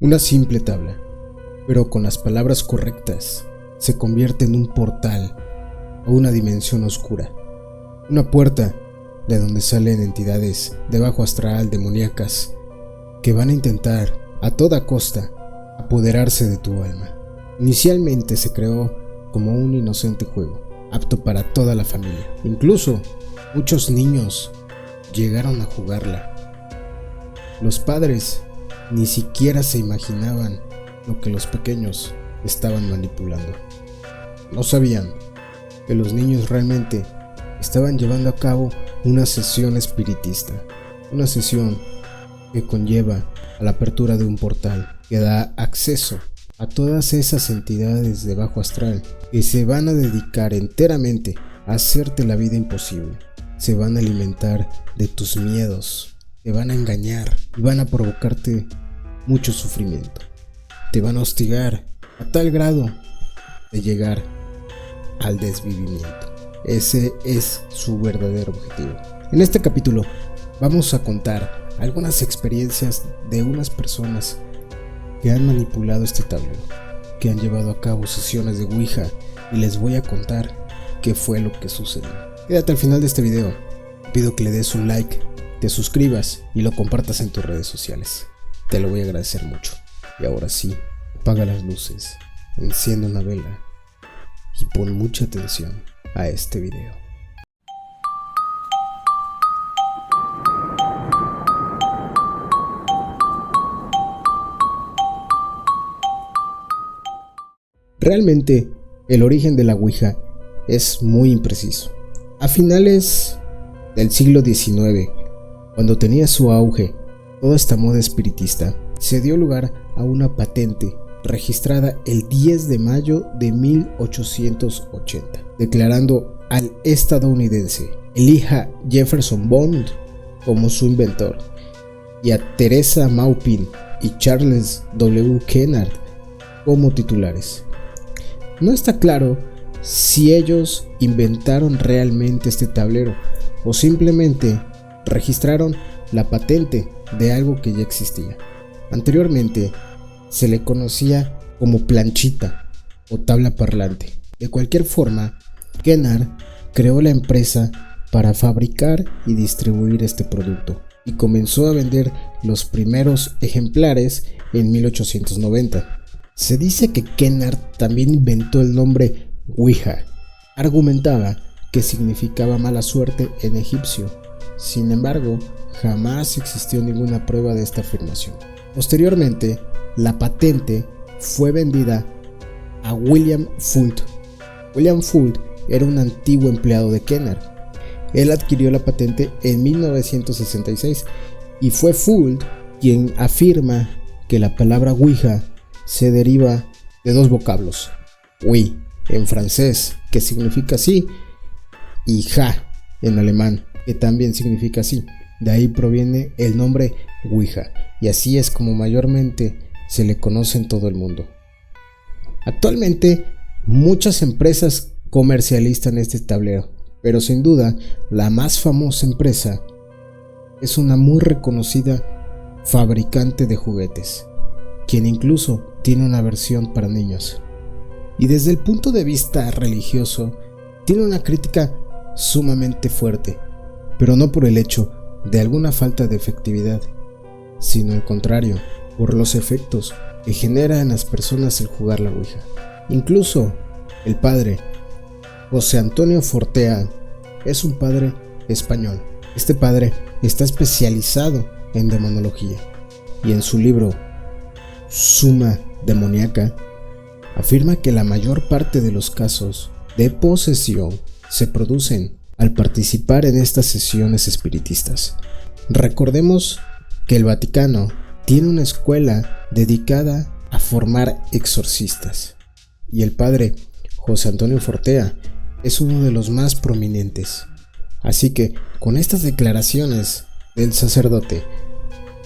Una simple tabla, pero con las palabras correctas, se convierte en un portal a una dimensión oscura. Una puerta de donde salen entidades de bajo astral demoníacas que van a intentar a toda costa apoderarse de tu alma. Inicialmente se creó como un inocente juego, apto para toda la familia. Incluso muchos niños llegaron a jugarla. Los padres ni siquiera se imaginaban lo que los pequeños estaban manipulando. No sabían que los niños realmente estaban llevando a cabo una sesión espiritista, una sesión que conlleva a la apertura de un portal que da acceso a todas esas entidades de bajo astral que se van a dedicar enteramente a hacerte la vida imposible. Se van a alimentar de tus miedos, te van a engañar y van a provocarte mucho sufrimiento. Te van a hostigar a tal grado de llegar al desvivimiento. Ese es su verdadero objetivo. En este capítulo vamos a contar algunas experiencias de unas personas que han manipulado este tablero, que han llevado a cabo sesiones de Ouija, y les voy a contar qué fue lo que sucedió. Quédate al final de este video. Te pido que le des un like, te suscribas y lo compartas en tus redes sociales. Te lo voy a agradecer mucho. Y ahora sí, apaga las luces, enciende una vela y pon mucha atención a este video. Realmente, el origen de la Ouija es muy impreciso. A finales del siglo XIX, cuando tenía su auge toda esta moda espiritista, se dio lugar a una patente registrada el 10 de mayo de 1880, declarando al estadounidense Elijah Jefferson Bond como su inventor, y a Teresa Maupin y Charles W. Kennard como titulares. No está claro si ellos inventaron realmente este tablero o simplemente registraron la patente de algo que ya existía. Anteriormente se le conocía como planchita o tabla parlante. De cualquier forma, Kennard creó la empresa para fabricar y distribuir este producto y comenzó a vender los primeros ejemplares en 1890. Se dice que Kennard también inventó el nombre Ouija. Argumentaba que significaba mala suerte en egipcio. Sin embargo, jamás existió ninguna prueba de esta afirmación. Posteriormente, la patente fue vendida a William Fult. William Fult era un antiguo empleado de Kennard. Él adquirió la patente en 1966 y fue Fult quien afirma que la palabra Ouija se deriva de dos vocablos, oui en francés, que significa sí, y ja en alemán, que también significa sí. De ahí proviene el nombre Ouija, y así es como mayormente se le conoce en todo el mundo. Actualmente muchas empresas comercializan este tablero, pero sin duda la más famosa empresa es una muy reconocida fabricante de juguetes, quien incluso tiene una versión para niños. Y desde el punto de vista religioso, tiene una crítica sumamente fuerte, pero no por el hecho de alguna falta de efectividad, sino al contrario, por los efectos que genera en las personas el jugar la Ouija. Incluso el padre José Antonio Fortea es un padre español. Este padre está especializado en demonología y en su libro Suma Demoníaca afirma que la mayor parte de los casos de posesión se producen al participar en estas sesiones espiritistas. Recordemos que el Vaticano tiene una escuela dedicada a formar exorcistas y el padre José Antonio Fortea es uno de los más prominentes. Así que con estas declaraciones del sacerdote,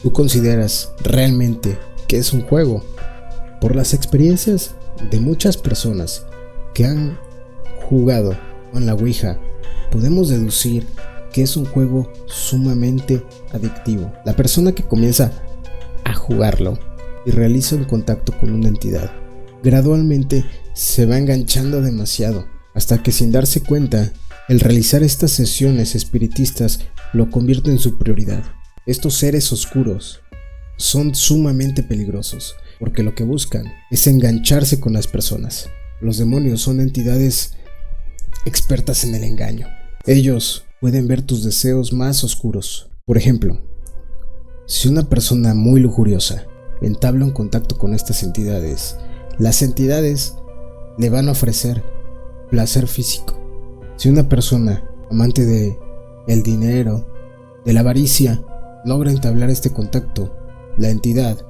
¿tú consideras realmente que es un juego? Por las experiencias de muchas personas que han jugado con la Ouija, podemos deducir que es un juego sumamente adictivo. La persona que comienza a jugarlo y realiza un contacto con una entidad. Gradualmente se va enganchando demasiado, hasta que sin darse cuenta, el realizar estas sesiones espiritistas lo convierte en su prioridad. Estos seres oscuros son sumamente peligrosos, porque lo que buscan es engancharse con las personas. Los demonios son entidades expertas en el engaño. Ellos pueden ver tus deseos más oscuros. Por ejemplo, si una persona muy lujuriosa entabla un contacto con estas entidades, las entidades le van a ofrecer placer físico. Si una persona amante de el dinero, de la avaricia, logra entablar este contacto, la entidad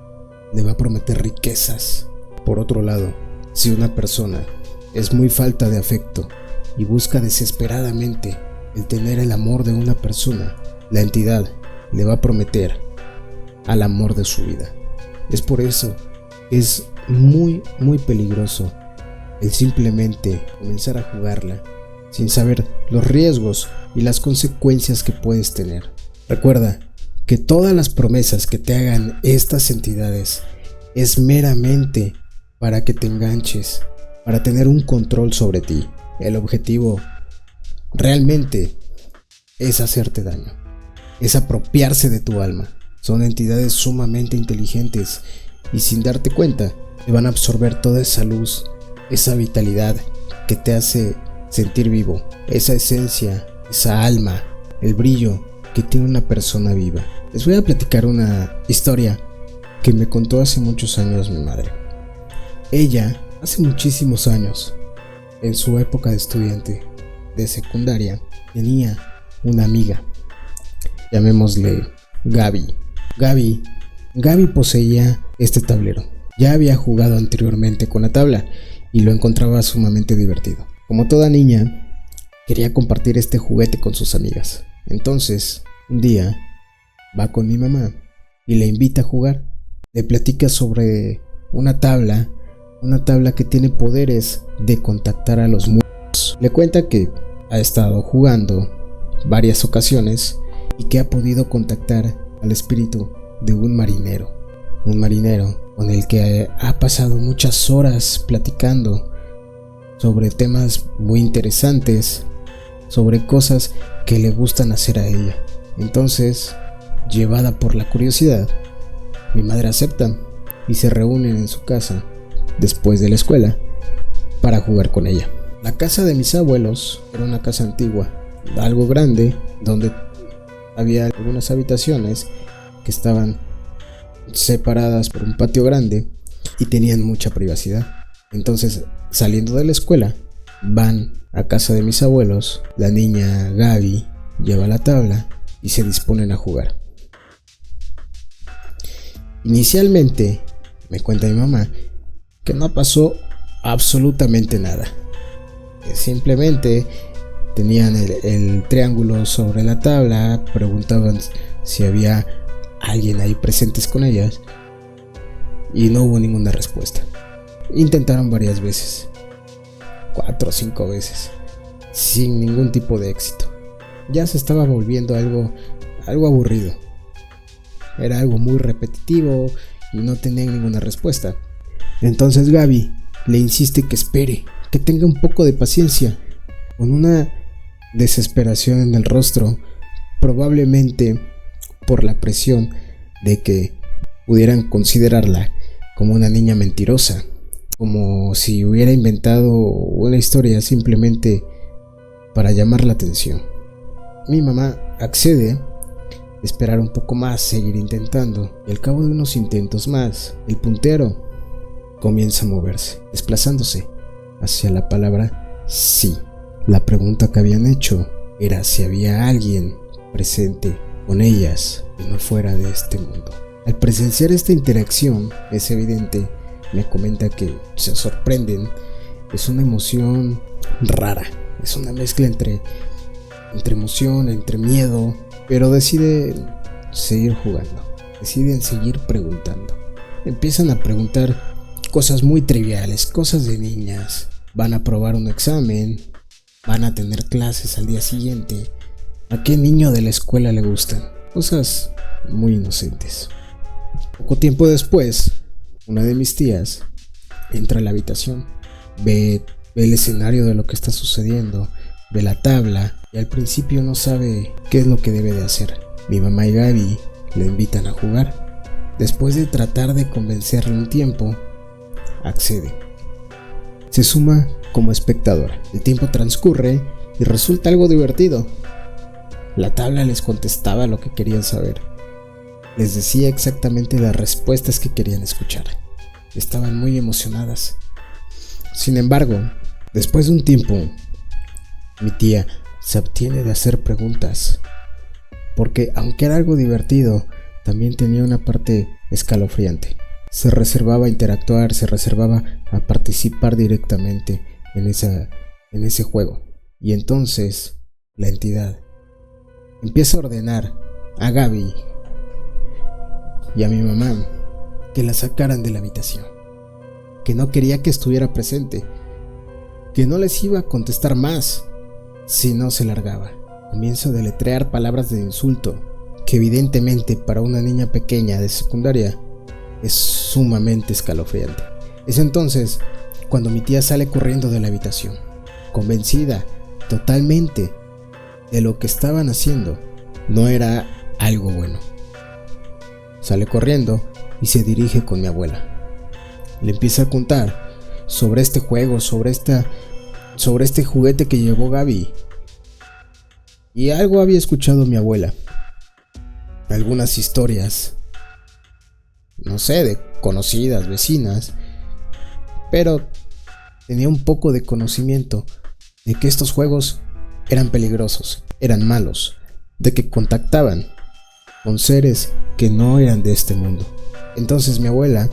le va a prometer riquezas. Por otro lado, si una persona es muy falta de afecto y busca desesperadamente el tener el amor de una persona, la entidad le va a prometer al amor de su vida. Es por eso que es muy peligroso el simplemente comenzar a jugarla sin saber los riesgos y las consecuencias que puedes tener. Recuerda que todas las promesas que te hagan estas entidades es meramente para que te enganches, para tener un control sobre ti. El objetivo realmente es hacerte daño, es apropiarse de tu alma. Son entidades sumamente inteligentes y sin darte cuenta te van a absorber toda esa luz, esa vitalidad que te hace sentir vivo, esa esencia, esa alma, el brillo que tiene una persona viva. Les voy a platicar una historia que me contó hace muchos años mi madre. Ella, hace muchísimos años, en su época de estudiante de secundaria, tenía una amiga, llamémosle Gaby. Gaby poseía este tablero. Ya había jugado anteriormente con la tabla y lo encontraba sumamente divertido. Como toda niña, quería compartir este juguete con sus amigas. Entonces, un día, va con mi mamá y le invita a jugar. Le platica sobre una tabla que tiene poderes de contactar a los muertos. Le cuenta que ha estado jugando varias ocasiones y que ha podido contactar al espíritu de un marinero con el que ha pasado muchas horas platicando sobre temas muy interesantes, sobre cosas que le gustan hacer a ella. Entonces, llevada por la curiosidad, mi madre acepta y se reúnen en su casa después de la escuela para jugar con ella. La casa de mis abuelos era una casa antigua, algo grande, donde había algunas habitaciones que estaban separadas por un patio grande y tenían mucha privacidad. Entonces, saliendo de la escuela, van a casa de mis abuelos. La niña Gaby lleva la tabla y se disponen a jugar. Inicialmente, me cuenta mi mamá, que no pasó absolutamente nada. Simplemente tenían el triángulo sobre la tabla, preguntaban si había alguien ahí presentes con ellas y no hubo ninguna respuesta. Intentaron varias veces, 4 o 5 veces, sin ningún tipo de éxito. Ya se estaba volviendo algo aburrido. Era algo muy repetitivo y no tenía ninguna respuesta. Entonces Gaby le insiste que espere, que tenga un poco de paciencia. Con una desesperación en el rostro, probablemente por la presión de que pudieran considerarla como una niña mentirosa, como si hubiera inventado una historia simplemente para llamar la atención. Mi mamá accede a esperar un poco más, seguir intentando, y al cabo de unos intentos más, el puntero comienza a moverse, desplazándose hacia la palabra sí. La pregunta que habían hecho era si había alguien presente con ellas que no fuera de este mundo. Al presenciar esta interacción, es evidente, me comenta que se sorprenden. Es una emoción rara, es una mezcla entre emoción, entre miedo, pero deciden seguir jugando, deciden seguir preguntando. Empiezan a preguntar cosas muy triviales, cosas de niñas. Van a probar un examen, van a tener clases al día siguiente. ¿A qué niño de la escuela le gustan? Cosas muy inocentes. Poco tiempo después, una de mis tías entra a la habitación, ve el escenario de lo que está sucediendo, ve la tabla y al principio no sabe qué es lo que debe de hacer. Mi mamá y Gaby le invitan a jugar. Después de tratar de convencerle un tiempo, accede. Se suma como espectadora. El tiempo transcurre y resulta algo divertido. La tabla les contestaba lo que querían saber. Les decía exactamente las respuestas que querían escuchar. Estaban muy emocionadas. Sin embargo, después de un tiempo, mi tía se abstiene de hacer preguntas, porque aunque era algo divertido, también tenía una parte escalofriante. Se reservaba a interactuar, se reservaba a participar directamente en ese juego. Y entonces la entidad empieza a ordenar a Gaby y a mi mamá que la sacaran de la habitación, que no quería que estuviera presente, que no les iba a contestar más si no se largaba. Comienza a deletrear palabras de insulto, que evidentemente para una niña pequeña de secundaria es sumamente escalofriante. Es entonces cuando mi tía sale corriendo de la habitación, convencida totalmente de lo que estaban haciendo no era algo bueno. Sale corriendo y se dirige con mi abuela. Le empieza a contar sobre este juego, sobre este juguete que llevó Gaby. Y algo había escuchado mi abuela. Algunas historias, no sé, de conocidas, vecinas, pero tenía un poco de conocimiento de que estos juegos eran peligrosos, eran malos, de que contactaban con seres que no eran de este mundo. Entonces mi abuela,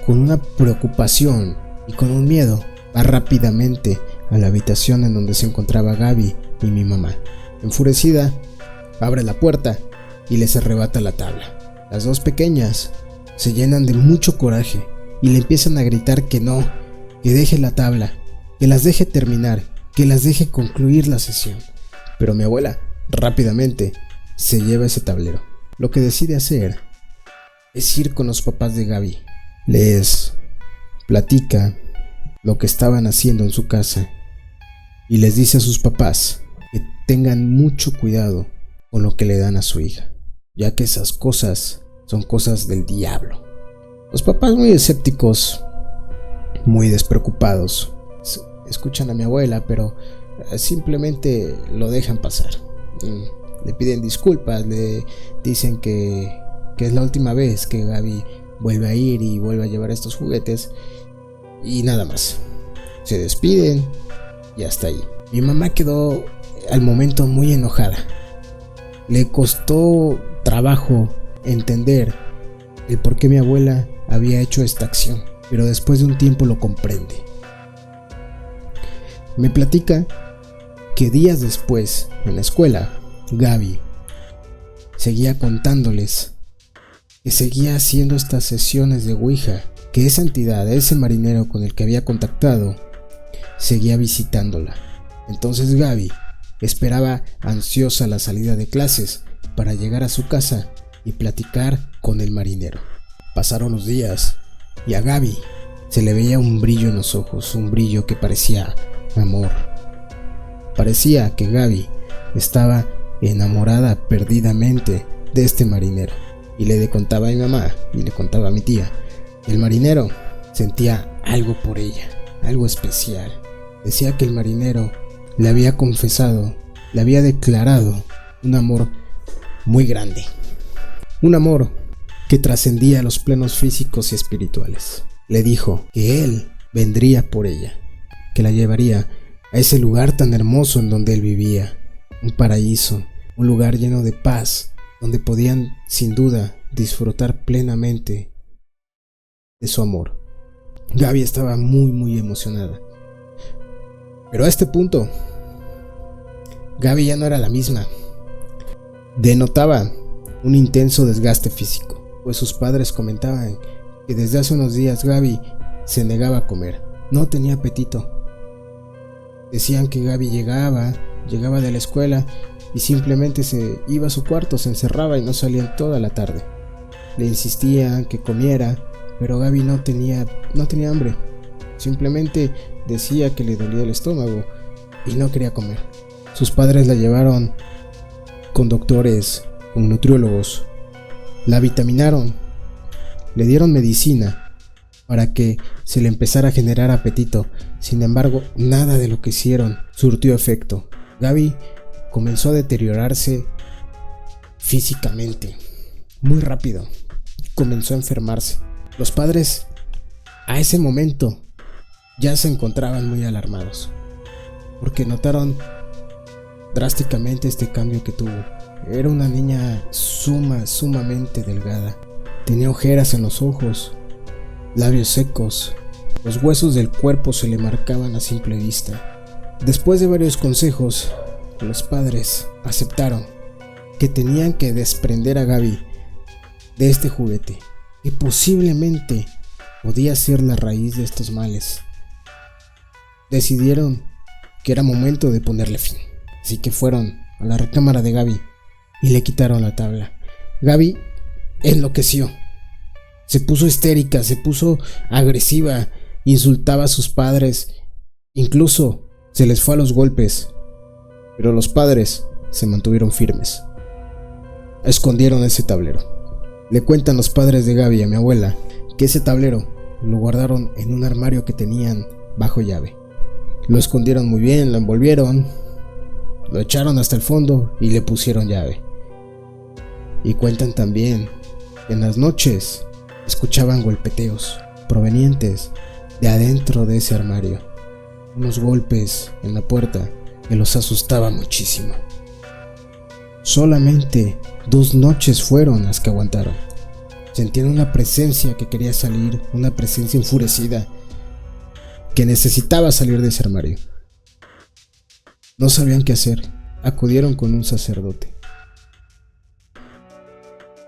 con una preocupación y con un miedo, va rápidamente a la habitación en donde se encontraba Gaby y mi mamá. Enfurecida, abre la puerta y les arrebata la tabla. Las dos pequeñas se llenan de mucho coraje y le empiezan a gritar que no, que deje la tabla, que las deje terminar, que las deje concluir la sesión. Pero mi abuela rápidamente se lleva ese tablero. Lo que decide hacer es ir con los papás de Gaby. Les platica lo que estaban haciendo en su casa y les dice a sus papás que tengan mucho cuidado con lo que le dan a su hija, ya que esas cosas son cosas del diablo. Los papás, muy escépticos, muy despreocupados, escuchan a mi abuela, pero simplemente lo dejan pasar. Le piden disculpas, le dicen que es la última vez que Gaby vuelve a ir y vuelve a llevar estos juguetes y nada más. Se despiden y hasta ahí. Mi mamá quedó al momento muy enojada. Le costó trabajo entender el por qué mi abuela había hecho esta acción, pero después de un tiempo lo comprende. Me platica que días después, en la escuela, Gaby seguía contándoles que seguía haciendo estas sesiones de Ouija, que esa entidad, ese marinero con el que había contactado, seguía visitándola. Entonces Gaby esperaba ansiosa la salida de clases para llegar a su casa y platicar con el marinero. Pasaron los días y a Gaby se le veía un brillo en los ojos, un brillo que parecía amor. Parecía que Gaby estaba enamorada perdidamente de este marinero. Y le contaba a mi mamá y le contaba a mi tía. El marinero sentía algo por ella, algo especial. Decía que el marinero le había confesado, le había declarado un amor muy grande. Un amor que trascendía los planos físicos y espirituales. Le dijo que él vendría por ella, que la llevaría a ese lugar tan hermoso en donde él vivía. Un paraíso, un lugar lleno de paz, donde podían, sin duda, disfrutar plenamente de su amor. Gaby estaba muy emocionada. Pero a este punto, Gaby ya no era la misma. Denotaba un intenso desgaste físico, pues sus padres comentaban que desde hace unos días Gaby se negaba a comer. No tenía apetito. Decían que Gaby llegaba de la escuela y simplemente se iba a su cuarto, se encerraba y no salía en toda la tarde. Le insistían que comiera, pero Gaby no tenía hambre. Simplemente decía que le dolía el estómago y no quería comer. Sus padres la llevaron con doctores, con nutriólogos, la vitaminaron, le dieron medicina para que se le empezara a generar apetito. Sin embargo, nada de lo que hicieron surtió efecto. Gaby comenzó a deteriorarse físicamente, muy rápido. Comenzó a enfermarse. Los padres, a ese momento, ya se encontraban muy alarmados, porque notaron drásticamente este cambio que tuvo. Era una niña sumamente delgada. Tenía ojeras en los ojos, labios secos, los huesos del cuerpo se le marcaban a simple vista. Después de varios consejos, los padres aceptaron que tenían que desprender a Gaby de este juguete, que posiblemente podía ser la raíz de estos males. Decidieron que era momento de ponerle fin, así que fueron a la recámara de Gaby y le quitaron la tabla. Gaby enloqueció, se puso histérica, se puso agresiva, insultaba a sus padres, incluso se les fue a los golpes, pero los padres se mantuvieron firmes. Escondieron ese tablero. Le cuentan los padres de Gaby a mi abuela que ese tablero lo guardaron en un armario que tenían bajo llave. Lo escondieron muy bien, lo envolvieron, lo echaron hasta el fondo y le pusieron llave. Y cuentan también que en las noches escuchaban golpeteos provenientes de adentro de ese armario, unos golpes en la puerta que los asustaba muchísimo. Solamente 2 noches fueron las que aguantaron. Sentían una presencia que quería salir, una presencia enfurecida que necesitaba salir de ese armario. No sabían qué hacer. Acudieron con un sacerdote.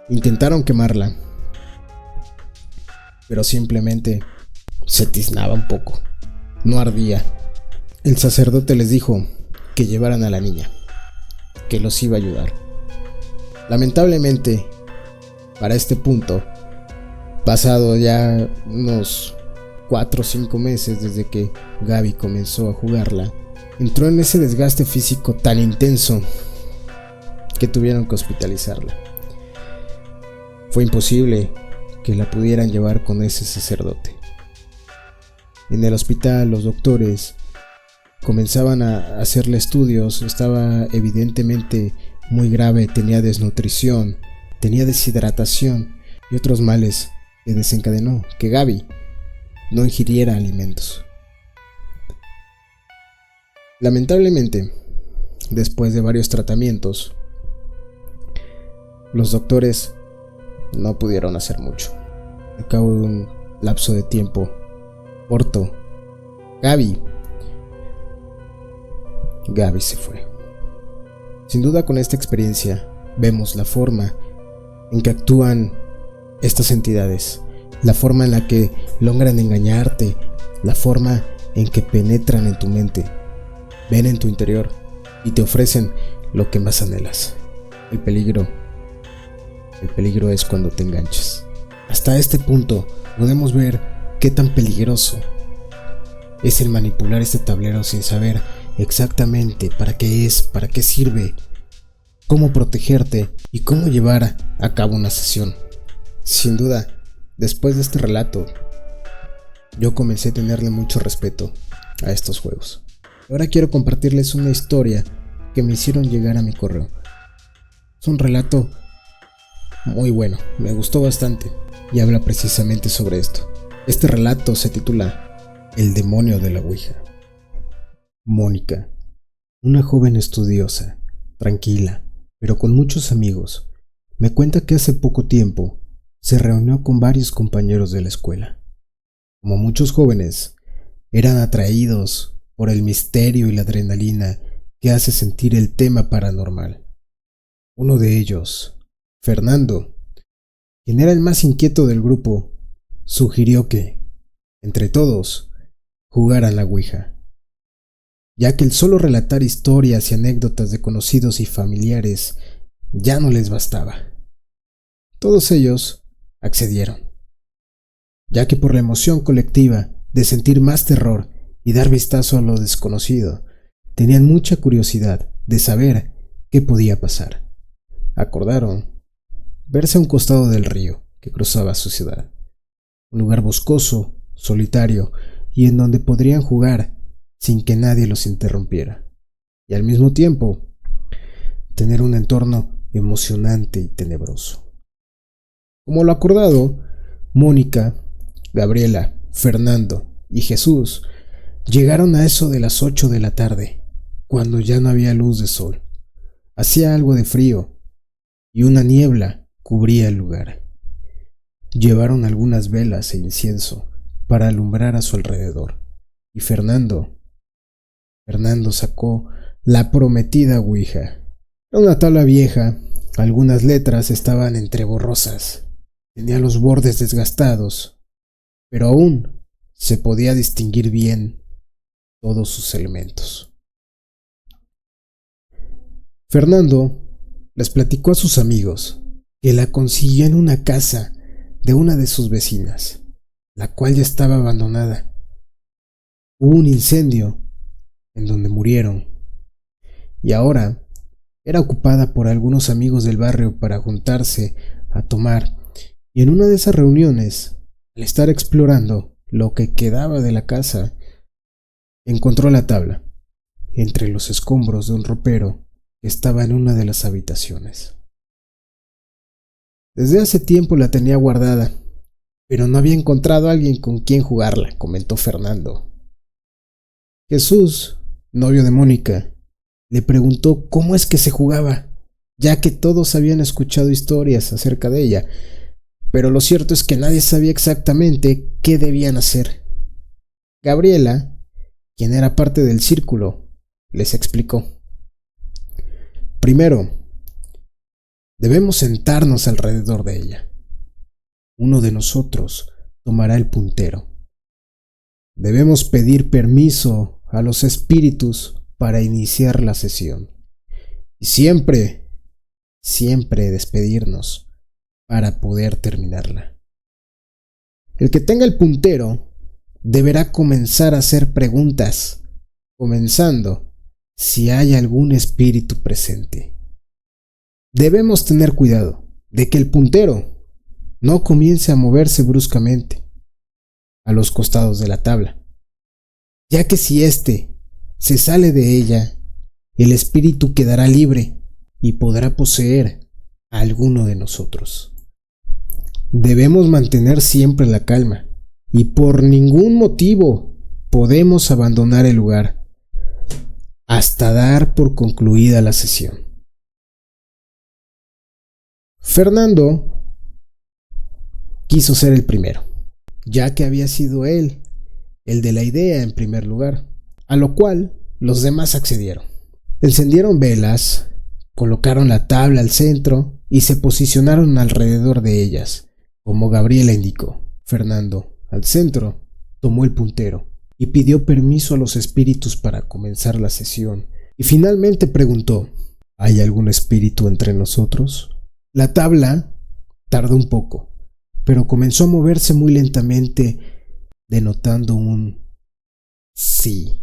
Intentaron quemarla, pero simplemente se tiznaba un poco, no ardía. El sacerdote les dijo que llevaran a la niña, que los iba a ayudar. Lamentablemente, para este punto, pasado ya unos 4 o 5 meses desde que Gaby comenzó a jugarla, entró en ese desgaste físico tan intenso que tuvieron que hospitalizarla. Fue imposible que la pudieran llevar con ese sacerdote. En el hospital los doctores comenzaban a hacerle estudios. Estaba evidentemente muy grave, tenía desnutrición, tenía deshidratación y otros males que desencadenó que Gaby no ingiriera alimentos. Lamentablemente, después de varios tratamientos, los doctores no pudieron hacer mucho. Al cabo de un lapso de tiempo corto, Gaby se fue. Sin duda, con esta experiencia vemos la forma en que actúan estas entidades, la forma en la que logran engañarte, la forma en que penetran en tu mente, ven en tu interior y te ofrecen lo que más anhelas. El peligro es cuando te enganchas. Hasta este punto podemos ver qué tan peligroso es el manipular este tablero sin saber exactamente para qué es, para qué sirve, cómo protegerte y cómo llevar a cabo una sesión. Sin duda, después de este relato, yo comencé a tenerle mucho respeto a estos juegos. Ahora quiero compartirles una historia que me hicieron llegar a mi correo. Es un relato muy bueno, me gustó bastante y habla precisamente sobre esto. Este relato se titula El demonio de la Ouija. Mónica, una joven estudiosa, tranquila, pero con muchos amigos, me cuenta que hace poco tiempo se reunió con varios compañeros de la escuela. Como muchos jóvenes, eran atraídos por el misterio y la adrenalina que hace sentir el tema paranormal. Uno de ellos, Fernando, quien era el más inquieto del grupo, sugirió que, entre todos, jugaran la Ouija, ya que el solo relatar historias y anécdotas de conocidos y familiares ya no les bastaba. Todos ellos accedieron. ya que por la emoción colectiva de sentir más terror y dar vistazo a lo desconocido, tenían mucha curiosidad de saber qué podía pasar. Acordaron verse a un costado del río que cruzaba su ciudad, un lugar boscoso, solitario y en donde podrían jugar sin que nadie los interrumpiera, y al mismo tiempo tener un entorno emocionante y tenebroso. Como lo acordado, Mónica, Gabriela, Fernando y Jesús llegaron a eso de las 8 de la tarde, cuando ya no había luz de sol. Hacía algo de frío y una niebla cubría el lugar. Llevaron algunas velas e incienso para alumbrar a su alrededor, y Fernando sacó la prometida ouija. Era una tabla vieja, algunas letras estaban entreborrosas, tenía los bordes desgastados, pero aún se podía distinguir bien todos sus elementos. Fernando les platicó a sus amigos que la consiguió en una casa de una de sus vecinas, la cual ya estaba abandonada. Hubo un incendio en donde murieron, y ahora era ocupada por algunos amigos del barrio para juntarse a tomar, y en una de esas reuniones, al estar explorando lo que quedaba de la casa, encontró la tabla entre los escombros de un ropero que estaba en una de las habitaciones. Desde hace tiempo la tenía guardada, pero no había encontrado a alguien con quien jugarla, comentó Fernando. Jesús, novio de Mónica, le preguntó cómo es que se jugaba, ya que todos habían escuchado historias acerca de ella, pero lo cierto es que nadie sabía exactamente qué debían hacer. Gabriela, quien era parte del círculo, les explicó. Primero, debemos sentarnos alrededor de ella. Uno de nosotros tomará el puntero. Debemos pedir permiso a los espíritus para iniciar la sesión. Y siempre despedirnos para poder terminarla. El que tenga el puntero deberá comenzar a hacer preguntas, comenzando si hay algún espíritu presente. Debemos tener cuidado de que el puntero no comience a moverse bruscamente a los costados de la tabla, ya que si éste se sale de ella, el espíritu quedará libre y podrá poseer a alguno de nosotros. Debemos mantener siempre la calma y por ningún motivo podemos abandonar el lugar hasta dar por concluida la sesión. Fernando quiso ser el primero, ya que había sido él el de la idea en primer lugar, a lo cual los demás accedieron. Encendieron velas, colocaron la tabla al centro y se posicionaron alrededor de ellas, como Gabriela indicó. Fernando, al centro, tomó el puntero y pidió permiso a los espíritus para comenzar la sesión, y finalmente preguntó: ¿hay algún espíritu entre nosotros? La tabla tardó un poco, pero comenzó a moverse muy lentamente, denotando un sí.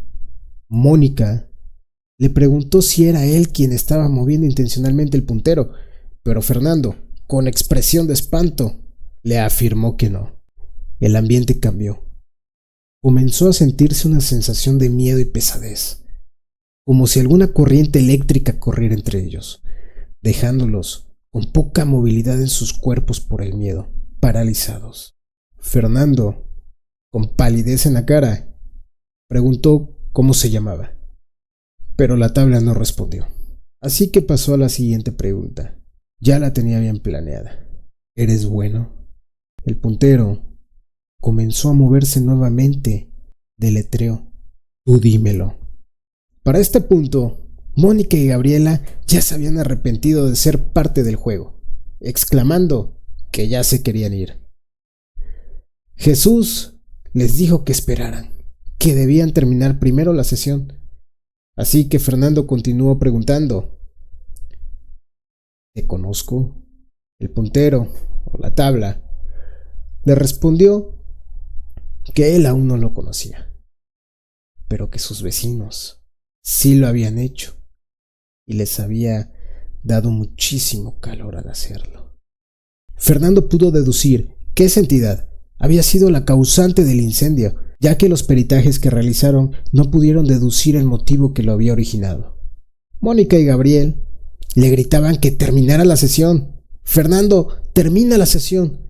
Mónica le preguntó si era él quien estaba moviendo intencionalmente el puntero, pero Fernando, con expresión de espanto, le afirmó que no. El ambiente cambió. Comenzó a sentirse una sensación de miedo y pesadez, como si alguna corriente eléctrica corriera entre ellos, dejándolos con poca movilidad en sus cuerpos por el miedo, paralizados. Fernando, con palidez en la cara, preguntó cómo se llamaba, pero la tabla no respondió. Así que pasó a la siguiente pregunta. Ya la tenía bien planeada. ¿Eres bueno? El puntero comenzó a moverse nuevamente. Deletreó: tú dímelo. Para este punto, Mónica y Gabriela ya se habían arrepentido de ser parte del juego, exclamando que ya se querían ir. Jesús les dijo que esperaran, que debían terminar primero la sesión. Así que Fernando continuó preguntando: ¿te conozco? El puntero, o la tabla, le respondió que él aún no lo conocía, pero que sus vecinos sí lo habían hecho y les había dado muchísimo calor al hacerlo. Fernando pudo deducir que esa entidad había sido la causante del incendio, ya que los peritajes que realizaron no pudieron deducir el motivo que lo había originado. Mónica y Gabriel le gritaban que terminara la sesión. Fernando, termina la sesión.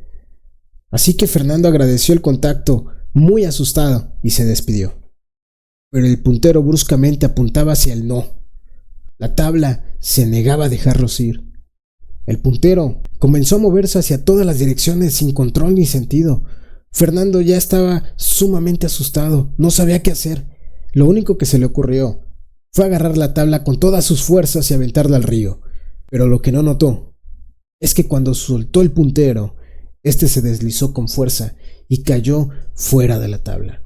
Así que Fernando agradeció el contacto, muy asustado, y se despidió. Pero el puntero bruscamente apuntaba hacia el no. La tabla se negaba a dejarlos ir. El puntero comenzó a moverse hacia todas las direcciones sin control ni sentido. Fernando ya estaba sumamente asustado, no sabía qué hacer. Lo único que se le ocurrió fue agarrar la tabla con todas sus fuerzas y aventarla al río. Pero lo que no notó es que cuando soltó el puntero, este se deslizó con fuerza y cayó fuera de la tabla.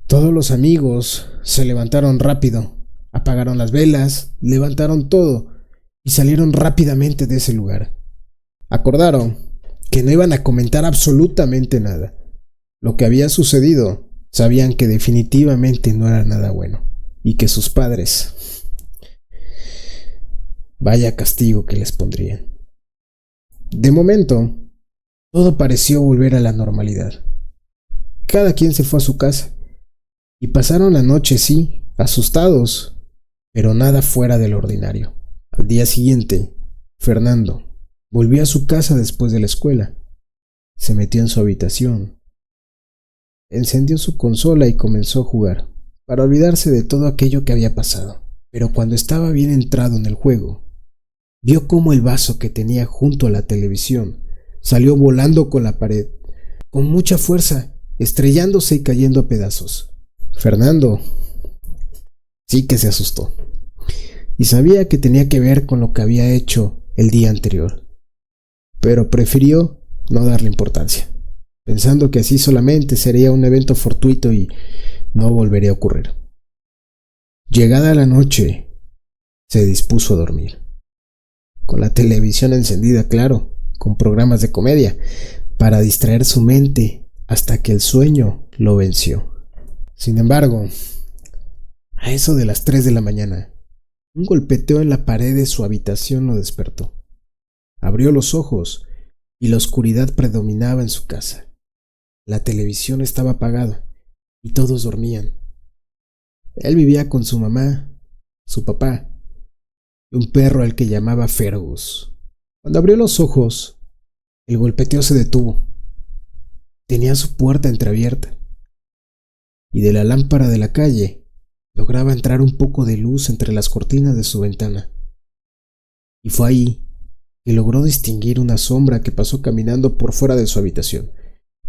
Todos los amigos se levantaron rápido, apagaron las velas, levantaron todo y salieron rápidamente de ese lugar. Acordaron que no iban a comentar absolutamente nada. Lo que había sucedido, sabían que definitivamente no era nada bueno y que sus padres, vaya castigo que les pondrían. De momento, todo pareció volver a la normalidad. Cada quien se fue a su casa y pasaron la noche, sí, asustados, pero nada fuera de lo ordinario. Al día siguiente, Fernando volvió a su casa después de la escuela. Se metió en su habitación, encendió su consola y comenzó a jugar, para olvidarse de todo aquello que había pasado. Pero cuando estaba bien entrado en el juego, vio cómo el vaso que tenía junto a la televisión salió volando con la pared, con mucha fuerza, estrellándose y cayendo a pedazos. Fernando sí que se asustó, y sabía que tenía que ver con lo que había hecho el día anterior, pero prefirió no darle importancia, pensando que así solamente sería un evento fortuito y no volvería a ocurrir. Llegada la noche, se dispuso a dormir, con la televisión encendida, claro, con programas de comedia, para distraer su mente hasta que el sueño lo venció. Sin embargo, a eso de las 3 de la mañana, un golpeteo en la pared de su habitación lo despertó. Abrió los ojos y la oscuridad predominaba en su casa. La televisión estaba apagada y todos dormían. Él vivía con su mamá, su papá y un perro al que llamaba Fergus. Cuando abrió los ojos, el golpeteo se detuvo. Tenía su puerta entreabierta y de la lámpara de la calle lograba entrar un poco de luz entre las cortinas de su ventana. Y fue ahí que logró distinguir una sombra que pasó caminando por fuera de su habitación.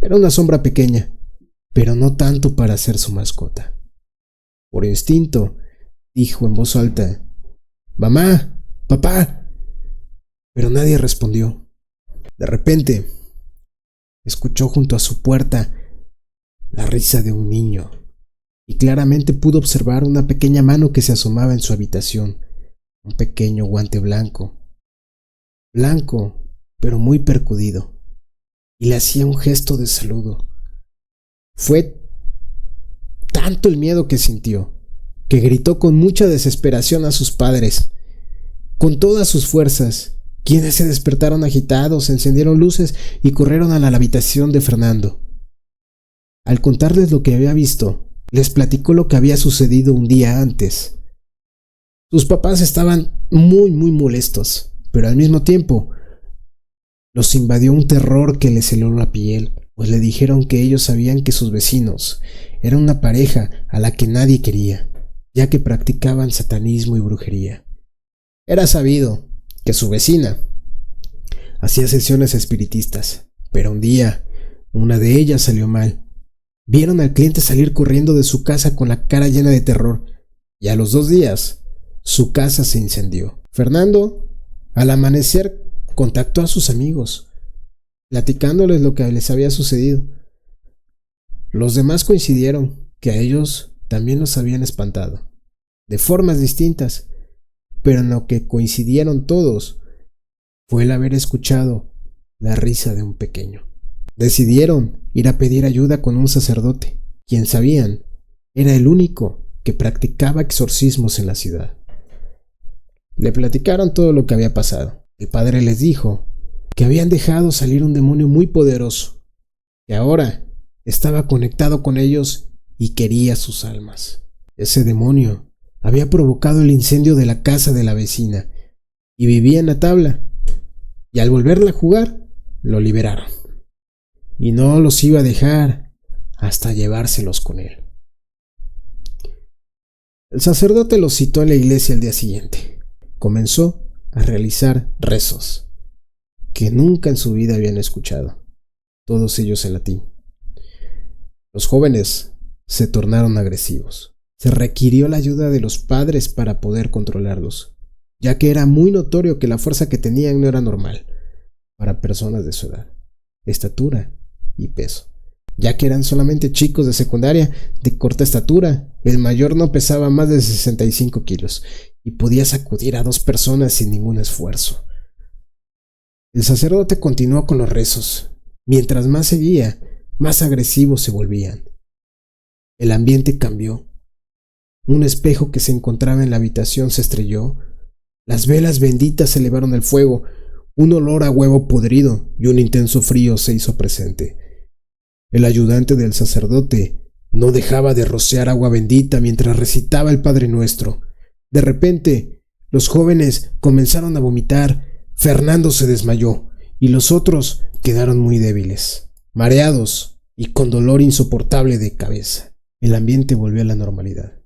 Era una sombra pequeña, pero no tanto para ser su mascota. Por instinto, dijo en voz alta: «¡Mamá! ¡Papá!». Pero nadie respondió. De repente, escuchó junto a su puerta la risa de un niño y claramente pudo observar una pequeña mano que se asomaba en su habitación, un pequeño guante blanco, pero muy percudido, y le hacía un gesto de saludo. Fue tanto el miedo que sintió, que gritó con mucha desesperación a sus padres, con todas sus fuerzas, quienes se despertaron agitados, encendieron luces y corrieron a la habitación de Fernando. Al contarles lo que había visto, les platicó lo que había sucedido un día antes. Sus papás estaban muy molestos, pero al mismo tiempo los invadió un terror que les heló la piel, pues le dijeron que ellos sabían que sus vecinos eran una pareja a la que nadie quería, ya que practicaban satanismo y brujería. Era sabido que su vecina hacía sesiones espiritistas, pero un día una de ellas salió mal. Vieron al cliente salir corriendo de su casa con la cara llena de terror, y a los 2 días su casa se incendió. Fernando, al amanecer, contactó a sus amigos, platicándoles lo que les había sucedido. Los demás coincidieron que a ellos también los habían espantado, de formas distintas, pero en lo que coincidieron todos fue el haber escuchado la risa de un pequeño. Decidieron ir a pedir ayuda con un sacerdote, quien sabían era el único que practicaba exorcismos en la ciudad. Le platicaron todo lo que había pasado. El padre les dijo que habían dejado salir un demonio muy poderoso, que ahora estaba conectado con ellos y quería sus almas. Ese demonio había provocado el incendio de la casa de la vecina y vivía en la tabla, y al volverla a jugar, lo liberaron. Y no los iba a dejar hasta llevárselos con él. El sacerdote los citó en la iglesia el día siguiente. Comenzó a realizar rezos que nunca en su vida habían escuchado, todos ellos en latín. Los jóvenes se tornaron agresivos. Se requirió la ayuda de los padres para poder controlarlos, ya que era muy notorio que la fuerza que tenían no era normal para personas de su edad, estatura y peso, ya que eran solamente chicos de secundaria de corta estatura. El mayor no pesaba más de 65 kilos y podía sacudir a 2 personas sin ningún esfuerzo. El sacerdote continuó con los rezos. Mientras más seguía, más agresivos se volvían. El ambiente cambió. Un espejo que se encontraba en la habitación se estrelló. Las velas benditas elevaron el fuego. Un olor a huevo podrido y un intenso frío se hizo presente. El ayudante del sacerdote no dejaba de rociar agua bendita mientras recitaba el Padre Nuestro. De repente, los jóvenes comenzaron a vomitar. Fernando se desmayó y los otros quedaron muy débiles, mareados y con dolor insoportable de cabeza. El ambiente volvió a la normalidad.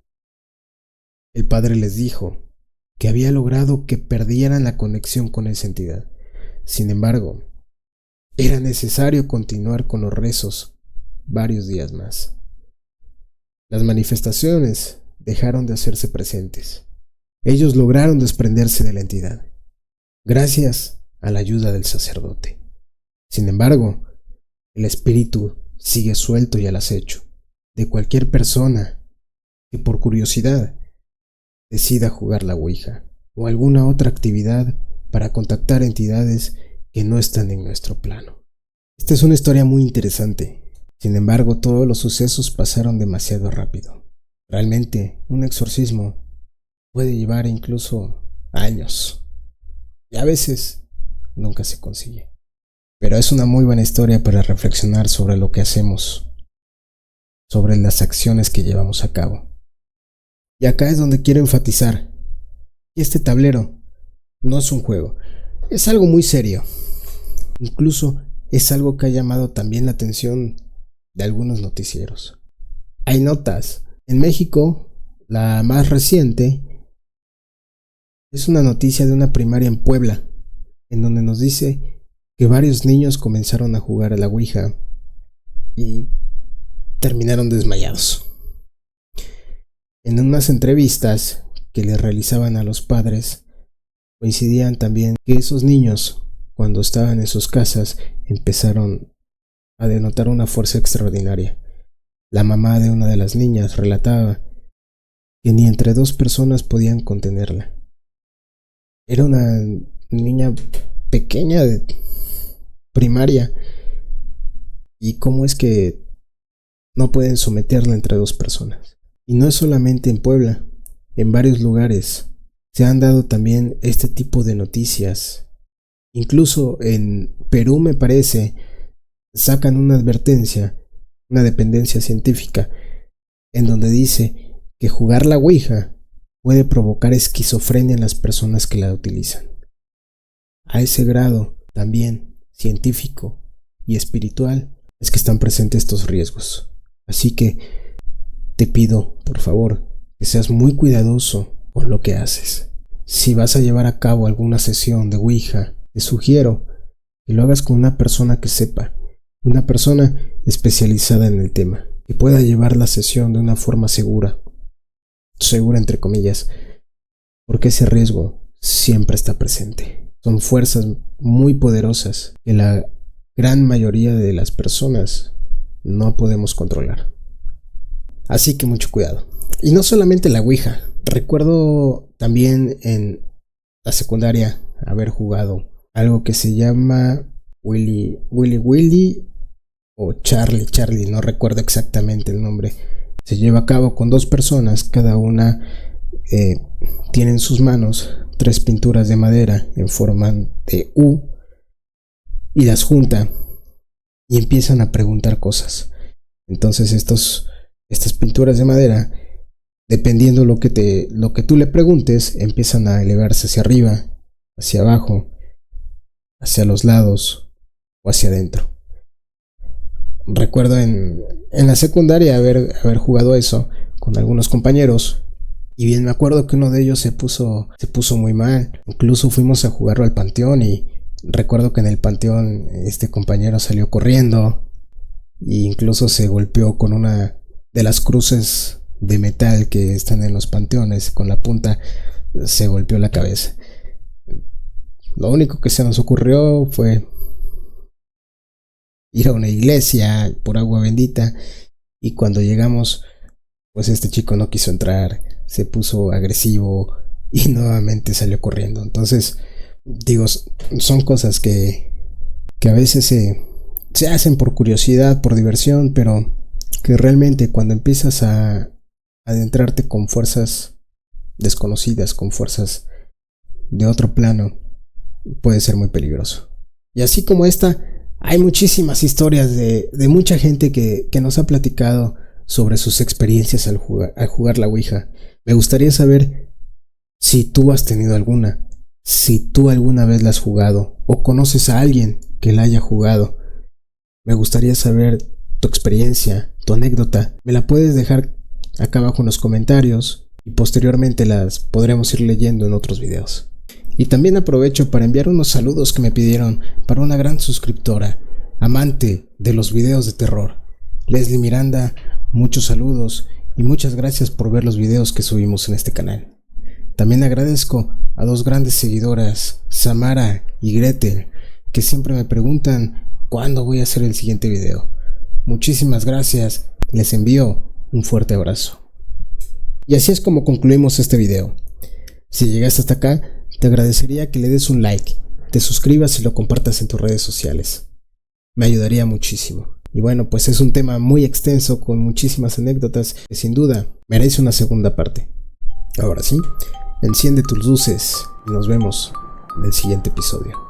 El padre les dijo que había logrado que perdieran la conexión con esa entidad. Sin embargo, era necesario continuar con los rezos varios días más. Las manifestaciones dejaron de hacerse presentes. Ellos lograron desprenderse de la entidad, gracias a la ayuda del sacerdote. Sin embargo, el espíritu sigue suelto y al acecho de cualquier persona que por curiosidad decida jugar la Ouija o alguna otra actividad para contactar entidades que no están en nuestro plano. Esta es una historia muy interesante. Sin embargo, todos los sucesos pasaron demasiado rápido. Realmente, un exorcismo puede llevar incluso años. Y a veces nunca se consigue. Pero es una muy buena historia para reflexionar sobre lo que hacemos, sobre las acciones que llevamos a cabo. Y acá es donde quiero enfatizar que este tablero no es un juego, es algo muy serio. Incluso es algo que ha llamado también la atención de algunos noticieros. Hay notas. En México, la más reciente es una noticia de una primaria en Puebla, en donde nos dice que varios niños comenzaron a jugar a la Ouija y terminaron desmayados. En unas entrevistas que le realizaban a los padres, coincidían también que esos niños, cuando estaban en sus casas, empezaron a denotar una fuerza extraordinaria. La mamá de una de las niñas relataba que ni entre 2 personas podían contenerla. Era una niña pequeña de primaria. ¿Y cómo es que no pueden someterla entre 2 personas? Y no es solamente en Puebla, en varios lugares se han dado también este tipo de noticias. Incluso en Perú, me parece, sacan una advertencia, una dependencia científica, en donde dice que jugar la Ouija puede provocar esquizofrenia en las personas que la utilizan. A ese grado, también científico y espiritual, es que están presentes estos riesgos. Así que te pido, por favor, que seas muy cuidadoso con lo que haces. Si vas a llevar a cabo alguna sesión de Ouija, te sugiero que lo hagas con una persona que sepa, una persona especializada en el tema, que pueda llevar la sesión de una forma segura entre comillas, porque ese riesgo siempre está presente. Son fuerzas muy poderosas que la gran mayoría de las personas no podemos controlar. Así que mucho cuidado. Y no solamente la Ouija. Recuerdo también en la secundaria haber jugado algo que se llama Willy o Charlie, no recuerdo exactamente el nombre. Se lleva a cabo con 2 personas, cada una tiene en sus manos 3 pinturas de madera en forma de U y las junta y empiezan a preguntar cosas. Entonces estas pinturas de madera, dependiendo lo que tú le preguntes, empiezan a elevarse hacia arriba, hacia abajo, hacia los lados o hacia adentro. Recuerdo en la secundaria haber jugado eso con algunos compañeros. Y bien me acuerdo que uno de ellos se puso muy mal. Incluso fuimos a jugarlo al panteón y recuerdo que en el panteón este compañero salió corriendo e incluso se golpeó con una de las cruces de metal que están en los panteones. Con la punta se golpeó la cabeza. Lo único que se nos ocurrió fue ir a una iglesia por agua bendita, y cuando llegamos, pues este chico no quiso entrar, se puso agresivo y nuevamente salió corriendo. Entonces, digo, son cosas que a veces se hacen por curiosidad, por diversión, pero que realmente cuando empiezas a adentrarte con fuerzas desconocidas, con fuerzas de otro plano, puede ser muy peligroso. Y así como esta, hay muchísimas historias de mucha gente que nos ha platicado sobre sus experiencias al jugar la Ouija. Me gustaría saber si tú has tenido alguna, si tú alguna vez la has jugado o conoces a alguien que la haya jugado. Me gustaría saber tu experiencia, tu anécdota. Me la puedes dejar acá abajo en los comentarios y posteriormente las podremos ir leyendo en otros videos. Y también aprovecho para enviar unos saludos que me pidieron para una gran suscriptora, amante de los videos de terror, Leslie Miranda. Muchos saludos y muchas gracias por ver los videos que subimos en este canal. También agradezco a 2 grandes seguidoras, Samara y Gretel, que siempre me preguntan cuándo voy a hacer el siguiente video. Muchísimas gracias, les envío un fuerte abrazo. Y así es como concluimos este video. Si llegaste hasta acá, te agradecería que le des un like, te suscribas y lo compartas en tus redes sociales. Me ayudaría muchísimo. Y bueno, pues es un tema muy extenso con muchísimas anécdotas que sin duda merece una segunda parte. Ahora sí, enciende tus luces y nos vemos en el siguiente episodio.